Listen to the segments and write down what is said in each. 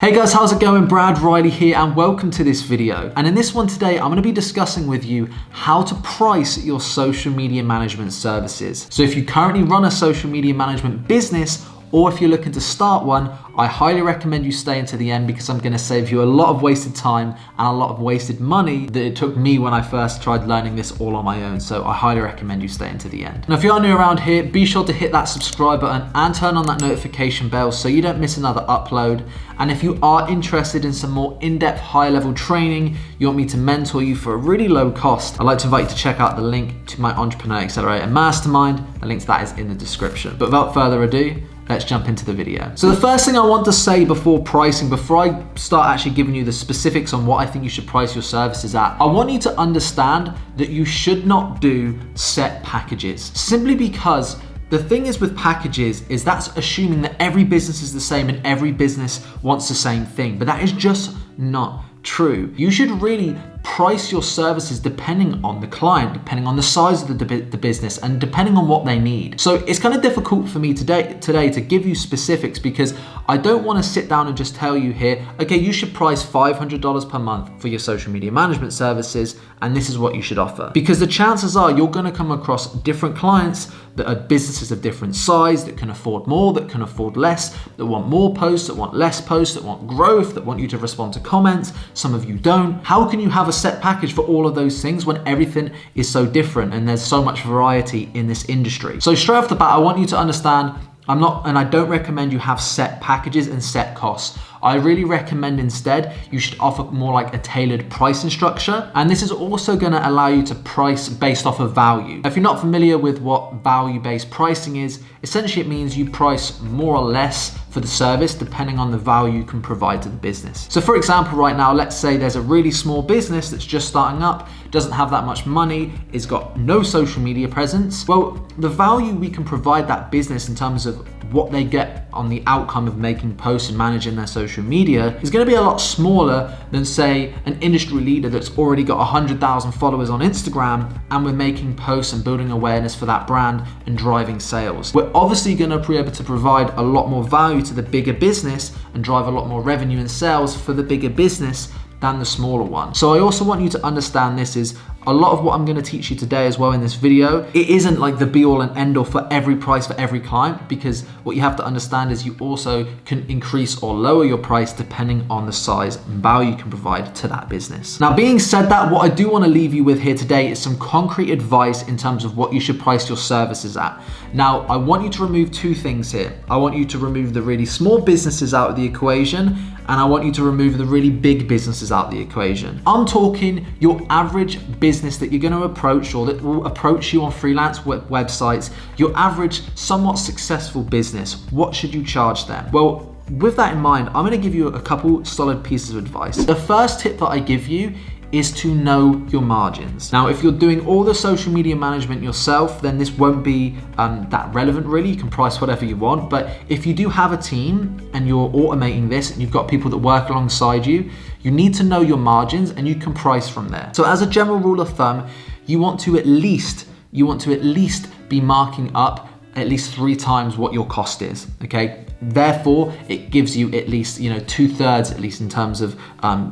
Hey guys, how's it going? Brad Riley here and welcome to this video. And in this one today, I'm going to be discussing with you how to price your social media management services. So if you currently run a social media management business, or if you're looking to start one, I highly recommend you stay until the end because I'm going to save you a lot of wasted time and a lot of wasted money that it took me when I first tried learning this all on my own. So I highly recommend you stay until the end. Now, if you're new around here, be sure to hit that subscribe button and turn on that notification bell so you don't miss another upload. And if you are interested in some more in-depth, high-level training, you want me to mentor you for a really low cost, I'd like to invite you to check out the link to my Entrepreneur Accelerator Mastermind. The link to that is in the description. But without further ado, let's jump into the video. So the first thing I want to say before pricing, before I start actually giving you the specifics on what I think you should price your services at, I want you to understand that you should not do set packages. Simply because the thing is with packages is that's assuming that every business is the same and every business wants the same thing, but that is just not true. You should really price your services depending on the client, depending on the size of the business, and depending on what they need. So it's kind of difficult for me today to give you specifics because I don't want to sit down and just tell you here, okay, you should price $500 per month for your social media management services, and this is what you should offer. Because the chances are you're going to come across different clients that are businesses of different size, that can afford more, that can afford less, that want more posts, that want less posts, that want growth, that want you to respond to comments. Some of you don't. How can you have a set package for all of those things when everything is so different and there's so much variety in this industry? So straight off the bat, I want you to understand I don't recommend you have set packages and set costs. I really recommend instead you should offer more like a tailored pricing structure. And this is also going to allow you to price based off of value. If you're not familiar with what value-based pricing is, essentially it means you price more or less for the service depending on the value you can provide to the business. So for example, right now, let's say there's a really small business that's just starting up, doesn't have that much money, it's got no social media presence. Well, the value we can provide that business in terms of what they get on the outcome of making posts and managing their social media is going to be a lot smaller than, say, an industry leader that's already got 100,000 followers on Instagram and we're making posts and building awareness for that brand and driving sales. We're obviously going to be able to provide a lot more value to the bigger business and drive a lot more revenue and sales for the bigger business than the smaller one. So I also want you to understand this is a lot of what I'm going to teach you today as well in this video. It isn't like the be all and end all for every price for every client, because what you have to understand is you also can increase or lower your price depending on the size and value you can provide to that business. Now, being said that, what I do want to leave you with here today is some concrete advice in terms of what you should price your services at. Now, I want you to remove two things here. I want you to remove the really small businesses out of the equation, and I want you to remove the really big businesses out of the equation. I'm talking your average business that you're going to approach or that will approach you on freelance websites, your average, somewhat successful business. What should you charge them? Well, with that in mind, I'm going to give you a couple solid pieces of advice. The first tip that I give you is to know your margins. Now, if you're doing all the social media management yourself, then this won't be that relevant really. You can price whatever you want. But if you do have a team and you're automating this and you've got people that work alongside you, you need to know your margins and you can price from there. So as a general rule of thumb, you want to at least be marking up at least 3 times what your cost is, okay? Therefore, it gives you at least, 2/3 at least in terms of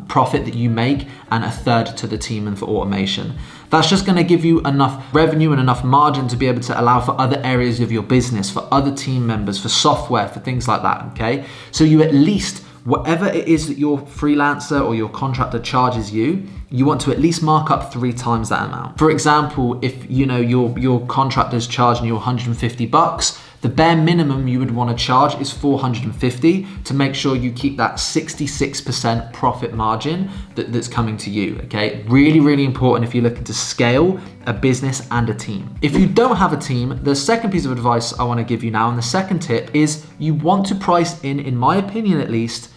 profit that you make and 1/3 to the team and for automation. That's just gonna give you enough revenue and enough margin to be able to allow for other areas of your business, for other team members, for software, for things like that, okay? So you at least, whatever it is that your freelancer or your contractor charges you, you want to at least mark up 3 times that amount. For example, if your contractor's charging you $150, the bare minimum you would want to charge is $450 to make sure you keep that 66% profit margin that's coming to you, okay? Really, really important if you're looking to scale a business and a team. If you don't have a team, the second piece of advice I want to give you now, and the second tip is you want to price in my opinion at least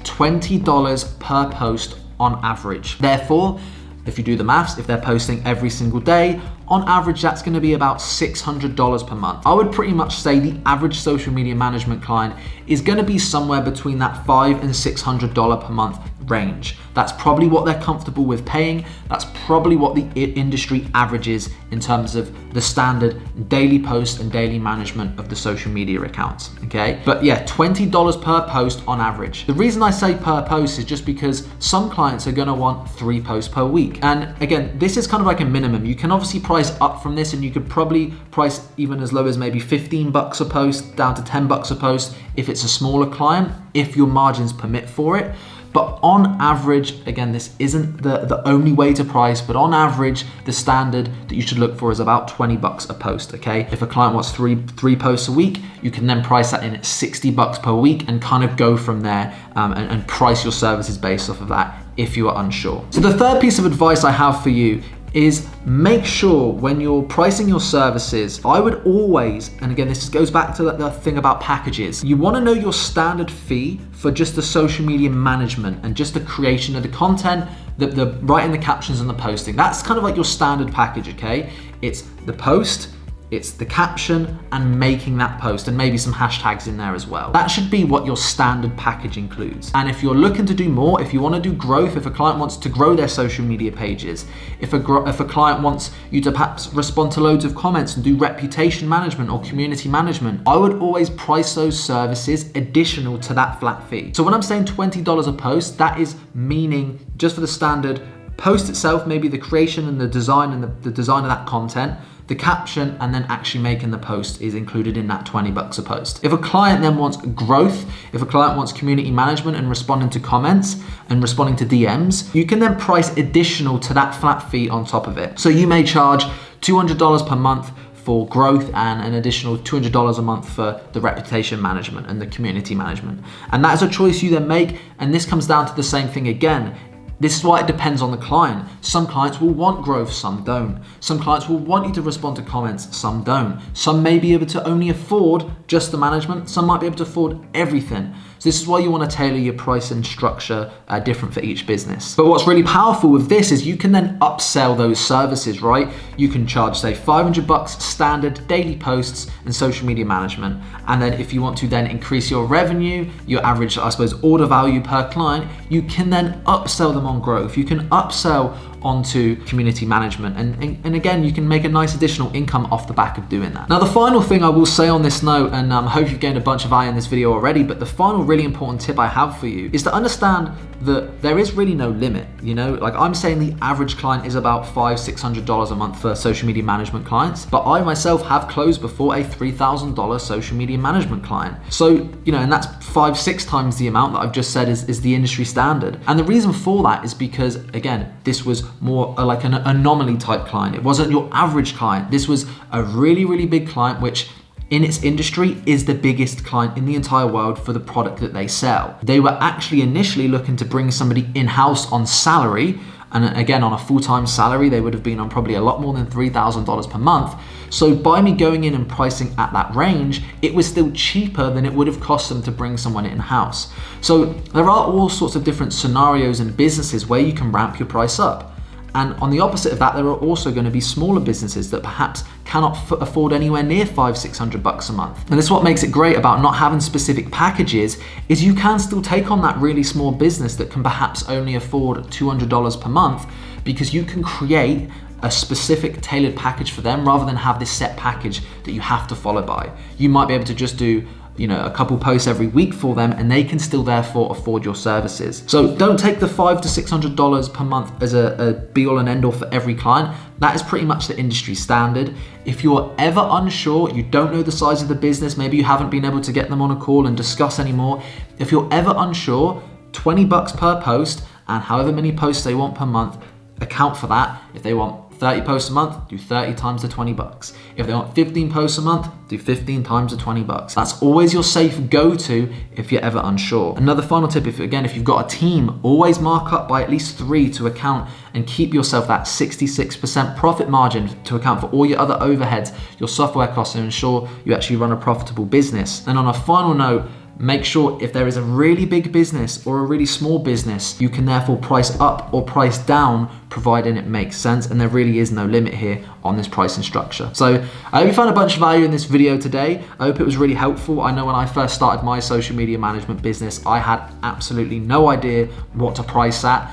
$20 per post on average. Therefore, if you do the maths, if they're posting every single day, on average, that's going to be about $600 per month. I would pretty much say the average social media management client is going to be somewhere between that $500 and $600 per month range. That's probably what they're comfortable with paying. That's probably what the industry averages in terms of the standard daily post and daily management of the social media accounts, okay? But yeah, $20 per post on average. The reason I say per post is just because some clients are gonna want 3 posts per week. And again, this is kind of like a minimum. You can obviously price up from this, and you could probably price even as low as maybe $15 a post down to $10 a post if it's a smaller client, if your margins permit for it. But on average, again, this isn't the only way to price, but on average, the standard that you should look for is about $20 a post, okay? If a client wants three posts a week, you can then price that in at $60 per week and kind of go from there and price your services based off of that if you are unsure. So the third piece of advice I have for you is make sure when you're pricing your services, I would always, and again, this goes back to the thing about packages, you wanna know your standard fee for just the social media management and just the creation of the content, the writing the captions and the posting. That's kind of like your standard package, okay? It's the post, it's the caption and making that post and maybe some hashtags in there as well. That should be what your standard package includes. And if you're looking to do more, if you want to do growth, if a client wants to grow their social media pages, if a client wants you to perhaps respond to loads of comments and do reputation management or community management, I would always price those services additional to that flat fee. So when I'm saying $20 a post, that is meaning just for the standard post itself, maybe the creation and the design and the design of that content, the caption, and then actually making the post is included in that $20 a post. If a client then wants growth, if a client wants community management and responding to comments and responding to DMs, you can then price additional to that flat fee on top of it. So you may charge $200 per month for growth and an additional $200 a month for the reputation management and the community management. And that is a choice you then make, and this comes down to the same thing again. This is why it depends on the client. Some clients will want growth, some don't. Some clients will want you to respond to comments, some don't. Some may be able to only afford just the management, some might be able to afford everything. So this is why you want to tailor your pricing structure different for each business. But what's really powerful with this is you can then upsell those services, right? You can charge, say, $500 standard daily posts and social media management. And then if you want to then increase your revenue, your average, I suppose, order value per client, you can then upsell them on growth. You can upsell onto community management. And again, you can make a nice additional income off the back of doing that. Now, the final thing I will say on this note, and I hope you've gained a bunch of value in this video already, but the final really important tip I have for you is to understand that there is really no limit. You know, like I'm saying the average client is about $500-600 a month for social media management clients, but I myself have closed before a $3,000 social media management client. So, you know, and that's 5-6 times the amount that I've just said is the industry standard. And the reason for that is because, again, this was more like an anomaly type client. It wasn't your average client. This was a really, really big client, which in its industry is the biggest client in the entire world for the product that they sell. They were actually initially looking to bring somebody in-house on salary, and again, on a full-time salary, they would have been on probably a lot more than $3,000 per month. So by me going in and pricing at that range, it was still cheaper than it would have cost them to bring someone in-house. So there are all sorts of different scenarios and businesses where you can ramp your price up. And on the opposite of that, there are also going to be smaller businesses that perhaps cannot afford anywhere near $500-600 a month. And this is what makes it great about not having specific packages, is you can still take on that really small business that can perhaps only afford $200 per month, because you can create a specific tailored package for them rather than have this set package that you have to follow by. You might be able to just do, you know, a couple posts every week for them, and they can still therefore afford your services. So don't take the $500-600 per month as a be all and end all for every client. That is pretty much the industry standard. If you're ever unsure, you don't know the size of the business, maybe you haven't been able to get them on a call and discuss anymore. If you're ever unsure, $20 per post, and however many posts they want per month, account for that. If they want 30 posts a month, do 30 times the $20. If they want 15 posts a month, do 15 times the $20. That's always your safe go-to if you're ever unsure. Another final tip, if you've got a team, always mark up by at least 3 to account and keep yourself that 66% profit margin to account for all your other overheads, your software costs, and ensure you actually run a profitable business. And on a final note, make sure if there is a really big business or a really small business, you can therefore price up or price down, providing it makes sense, and there really is no limit here on this pricing structure. So I hope you found a bunch of value in this video today. I hope it was really helpful. I know when I first started my social media management business, I had absolutely no idea what to price at.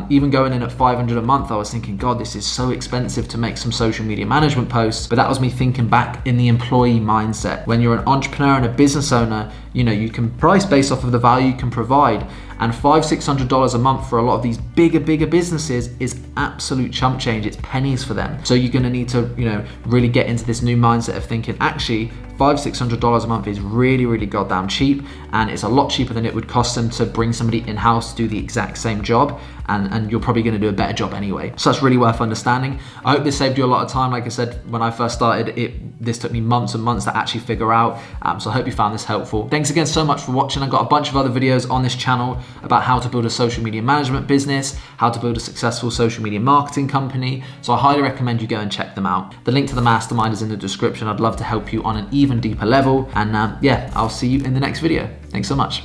Even going in at $500 a month, I was thinking, God, this is so expensive to make some social media management posts. But that was me thinking back in the employee mindset. When you're an entrepreneur and a business owner, you know, you can price based off of the value you can provide. And $500-600 a month for a lot of these bigger businesses is absolute chump change. It's pennies for them. So you're gonna need to, you know, really get into this new mindset of thinking, actually, $500-600 a month is really goddamn cheap, and it's a lot cheaper than it would cost them to bring somebody in-house to do the exact same job, and you're probably gonna do a better job anyway. So that's really worth understanding. I hope this saved you a lot of time. Like I said, when I first started, this took me months and months to actually figure out, so I hope you found this helpful. Thanks again so much for watching. I've got a bunch of other videos on this channel about how to build a social media management business, how to build a successful social media marketing company, so I highly recommend you go and check them out. The link to the mastermind is in the description. I'd love to help you on an even deeper level, and yeah, I'll see you in the next video. Thanks so much.